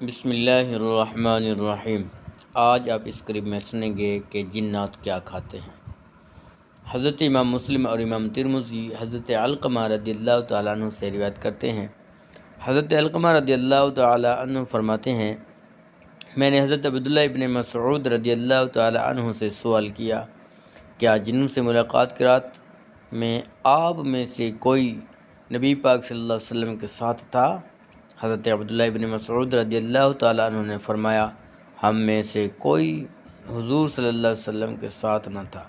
بسم اللہ الرحمن الرحیم۔ آج آپ اس قریب میں سنیں گے کہ جنات کیا کھاتے ہیں۔ حضرت امام مسلم اور امام ترمذی حضرت علقمہ رضی اللہ تعالیٰ عنہ سے روایت کرتے ہیں۔ حضرت علقمہ رضی اللہ تعالیٰ عنہ فرماتے ہیں، میں نے حضرت عبداللہ ابن مسعود رضی اللہ تعالیٰ عنہ سے سوال کیا، کیا جنوں سے ملاقات کی رات میں آپ میں سے کوئی نبی پاک صلی اللہ علیہ وسلم کے ساتھ تھا؟ حضرت عبداللہ ابن مسعود رضی اللہ تعالیٰ عنہ نے فرمایا، ہم میں سے کوئی حضور صلی اللہ علیہ وسلم کے ساتھ نہ تھا،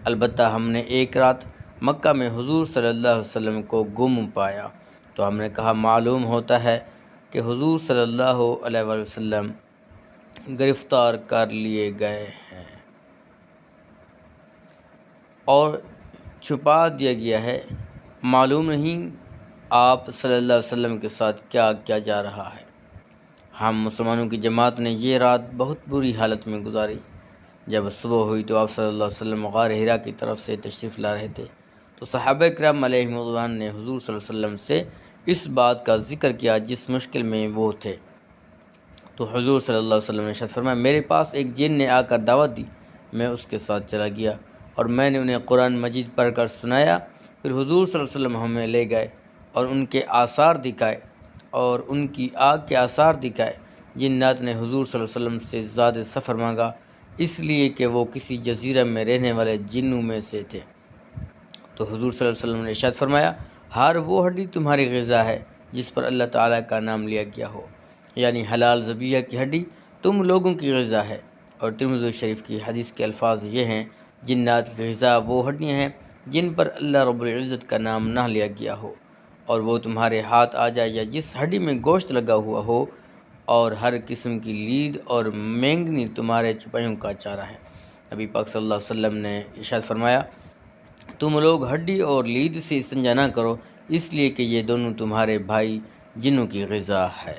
البتہ ہم نے ایک رات مکہ میں حضور صلی اللہ علیہ وسلم کو گم پایا، تو ہم نے کہا معلوم ہوتا ہے کہ حضور صلی اللہ علیہ وسلم گرفتار کر لیے گئے ہیں اور چھپا دیا گیا ہے، معلوم نہیں آپ صلی اللہ علیہ وسلم کے ساتھ کیا کیا جا رہا ہے۔ ہم مسلمانوں کی جماعت نے یہ رات بہت بری حالت میں گزاری۔ جب صبح ہوئی تو آپ صلی اللہ علیہ وسلم غار حرا کی طرف سے تشریف لا رہے تھے، تو صحابہ کرام علیہم رضوان نے حضور صلی اللہ علیہ وسلم سے اس بات کا ذکر کیا جس مشکل میں وہ تھے، تو حضور صلی اللہ علیہ وسلم نے ارشاد فرمایا، میرے پاس ایک جن نے آ کر دعوت دی، میں اس کے ساتھ چلا گیا اور میں نے انہیں قرآن مجید پڑھ کر سنایا، پھر حضور صلی اللہ علیہ وسلم ہمیں لے گئے اور ان کے آثار دکھائے اور ان کی آگ کے آثار دکھائے۔ جنات نے حضور صلی اللہ علیہ وسلم سے زیادہ سفر مانگا، اس لیے کہ وہ کسی جزیرہ میں رہنے والے جنوں میں سے تھے، تو حضور صلی اللہ علیہ وسلم نے ارشاد فرمایا، ہر وہ ہڈی تمہاری غذا ہے جس پر اللہ تعالیٰ کا نام لیا گیا ہو، یعنی حلال ذبیحہ کی ہڈی تم لوگوں کی غذا ہے۔ اور ترمذی شریف کی حدیث کے الفاظ یہ ہیں، جنات کی غذا وہ ہڈیاں ہیں جن پر اللہ رب العزت کا نام نہ لیا گیا ہو، اور وہ تمہارے ہاتھ آ جائے، یا جس ہڈی میں گوشت لگا ہوا ہو، اور ہر قسم کی لید اور مینگنی تمہارے چپائیوں کا چارہ ہے۔ نبی پاک صلی اللہ علیہ وسلم نے ارشاد فرمایا، تم لوگ ہڈی اور لید سے استنجا نہ کرو، اس لیے کہ یہ دونوں تمہارے بھائی جنوں کی غذا ہے۔